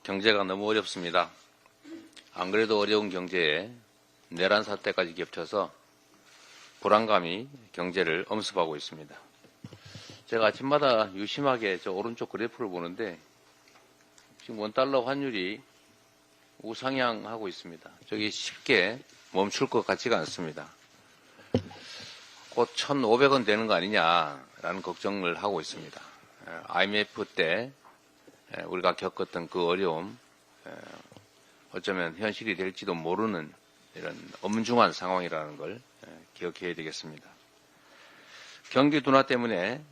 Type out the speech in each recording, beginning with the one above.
경제가 너무 어렵습니다. 안 그래도 어려운 경제에 내란 사태까지 겹쳐서 불안감이 경제를 엄습하고 있습니다. 제가 아침마다 유심하게 저 오른쪽 그래프를 보는데 지금 원달러 환율이 우상향하고 있습니다. 저기 쉽게 멈출 것 같지가 않습니다. 곧 1,500원 되는 거 아니냐라는 걱정을 하고 있습니다. IMF 때 우리가 겪었던 그 어려움, 어쩌면 현실이 될지도 모르는 이런 엄중한 상황이라는 걸 기억해야 되겠습니다. 경기 둔화 때문에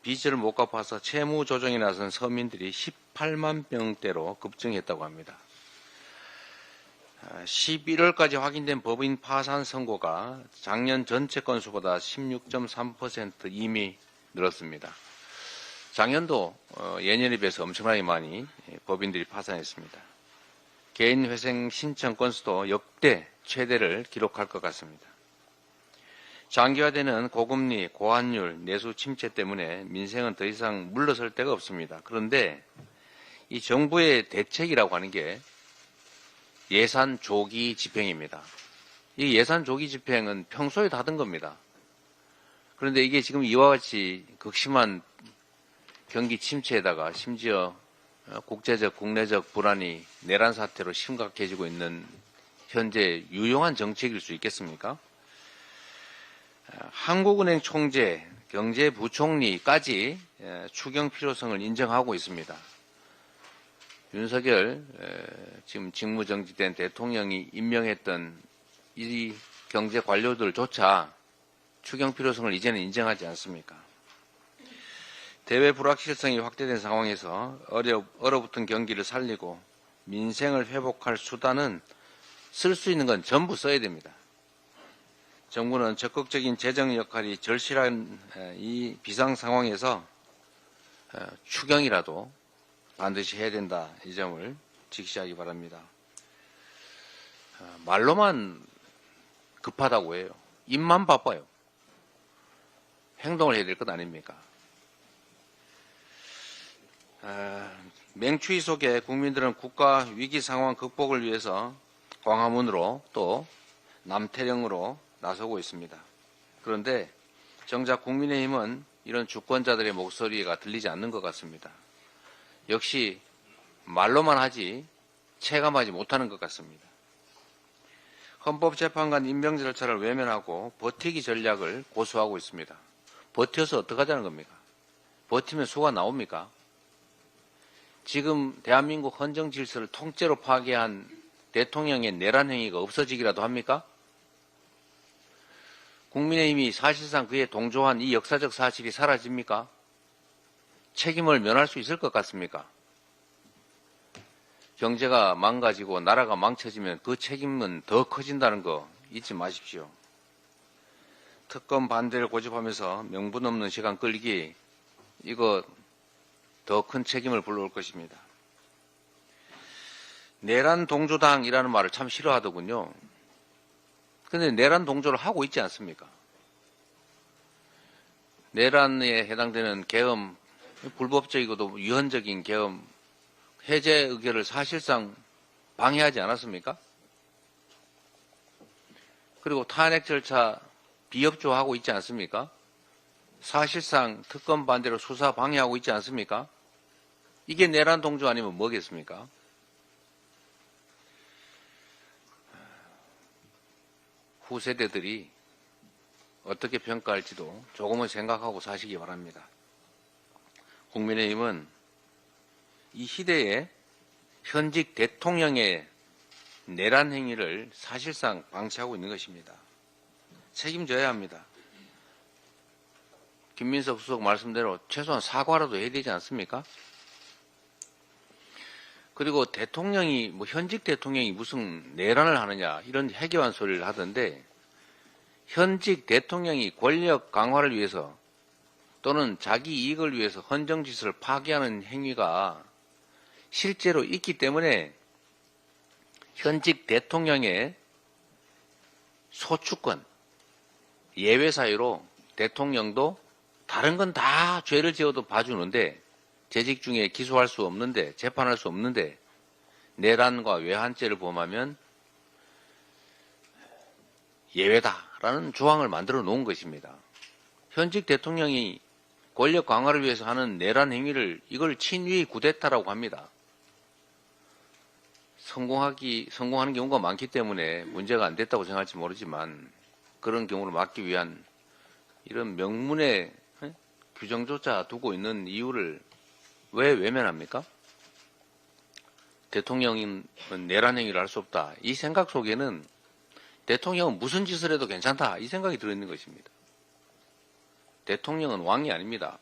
빚을 못 갚아서 채무 조정에 나선 서민들이 18만 명대로 급증했다고 합니다. 11월까지 확인된 법인 파산 선고가 작년 전체 건수보다 16.3% 이미 늘었습니다. 작년도 예년에 비해서 엄청나게 많이 법인들이 파산했습니다. 개인회생 신청 건수도 역대 최대를 기록할 것 같습니다. 장기화되는 고금리, 고환율, 내수 침체 때문에 민생은 더 이상 물러설 데가 없습니다. 그런데 이 정부의 대책이라고 하는 게 예산 조기 집행입니다. 이 예산 조기 집행은 평소에 하던 겁니다. 그런데 이게 지금 이와 같이 극심한 경기 침체에다가 심지어 국제적, 국내적 불안이 내란 사태로 심각해지고 있는 현재 유용한 정책일 수 있겠습니까? 한국은행 총재, 경제부총리까지 추경 필요성을 인정하고 있습니다. 윤석열 지금 직무정지된 대통령이 임명했던 이 경제 관료들조차 추경 필요성을 이제는 인정하지 않습니까? 대외 불확실성이 확대된 상황에서 얼어붙은 경기를 살리고 민생을 회복할 수단은 쓸 수 있는 건 전부 써야 됩니다. 정부는 적극적인 재정 역할이 절실한 이 비상 상황에서 추경이라도 반드시 해야 된다. 이 점을 직시하기 바랍니다. 말로만 급하다고 해요. 입만 바빠요. 행동을 해야 될 것 아닙니까? 맹추위 속에 국민들은 국가 위기 상황 극복을 위해서 광화문으로 또 남태령으로 나서고 있습니다. 그런데 정작 국민의힘은 이런 주권자들의 목소리가 들리지 않는 것 같습니다. 역시 말로만 하지 체감하지 못하는 것 같습니다. 헌법재판관 임명 절차를 외면하고 버티기 전략을 고수하고 있습니다. 버텨서 어떡하자는 겁니까? 버티면 수가 나옵니까? 지금 대한민국 헌정 질서를 통째로 파괴한 대통령의 내란 행위가 없어지기라도 합니까? 국민의힘이 사실상 그에 동조한 이 역사적 사실이 사라집니까? 책임을 면할 수 있을 것 같습니까? 경제가 망가지고 나라가 망쳐지면 그 책임은 더 커진다는 거 잊지 마십시오. 특검 반대를 고집하면서 명분 없는 시간 끌기, 이거 더 큰 책임을 불러올 것입니다. 내란 동조당이라는 말을 참 싫어하더군요. 그런데 내란 동조를 하고 있지 않습니까? 내란에 해당되는 계엄, 불법적이고도 위헌적인 계엄 해제 의결을 사실상 방해하지 않았습니까? 그리고 탄핵 절차 비협조하고 있지 않습니까? 사실상 특검 반대로 수사 방해하고 있지 않습니까? 이게 내란 동조 아니면 뭐겠습니까? 후세대들이 어떻게 평가할지도 조금은 생각하고 사시기 바랍니다. 국민의힘은 이 시대에 현직 대통령의 내란 행위를 사실상 방치하고 있는 것입니다. 책임져야 합니다. 김민석 수석 말씀대로 최소한 사과라도 해야 되지 않습니까? 그리고 대통령이 현직 대통령이 무슨 내란을 하느냐 이런 해괴한 소리를 하던데 현직 대통령이 권력 강화를 위해서 또는 자기 이익을 위해서 헌정질서를 파괴하는 행위가 실제로 있기 때문에 현직 대통령의 소추권, 예외 사유로 대통령도 다른 건 다 죄를 지어도 봐주는데 재직 중에 기소할 수 없는데 재판할 수 없는데 내란과 외환죄를 범하면 예외다라는 조항을 만들어 놓은 것입니다. 현직 대통령이 권력 강화를 위해서 하는 내란 행위를 이걸 친위 구데타라고 합니다. 성공하는 경우가 많기 때문에 문제가 안 됐다고 생각할지 모르지만 그런 경우를 막기 위한 이런 명문의 규정조차 두고 있는 이유를 왜 외면합니까? 대통령은 내란 행위를 할 수 없다. 이 생각 속에는 대통령은 무슨 짓을 해도 괜찮다. 이 생각이 들어있는 것입니다. 대통령은 왕이 아닙니다.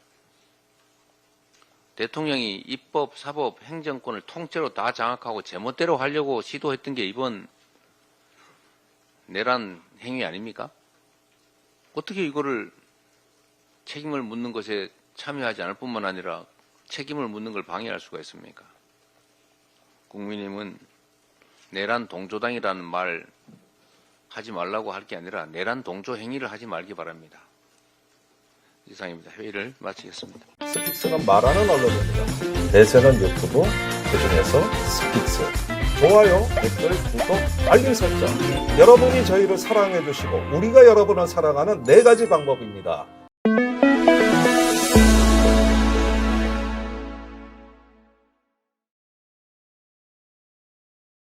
대통령이 입법, 사법, 행정권을 통째로 다 장악하고 제멋대로 하려고 시도했던 게 이번 내란 행위 아닙니까? 어떻게 이거를 책임을 묻는 것에 참여하지 않을 뿐만 아니라 책임을 묻는 걸 방해할 수가 있습니까? 국민의힘은 내란 동조당이라는 말 하지 말라고 할 게 아니라 내란 동조 행위를 하지 말기 바랍니다. 이상입니다. 회의를 마치겠습니다. 스픽스는 말하는 언론입니다. 대세는 유튜브, 그중에서 스픽스. 좋아요, 댓글, 구독, 알림 설정. 여러분이 저희를 사랑해 주시고 우리가 여러분을 사랑하는 4가지 방법입니다.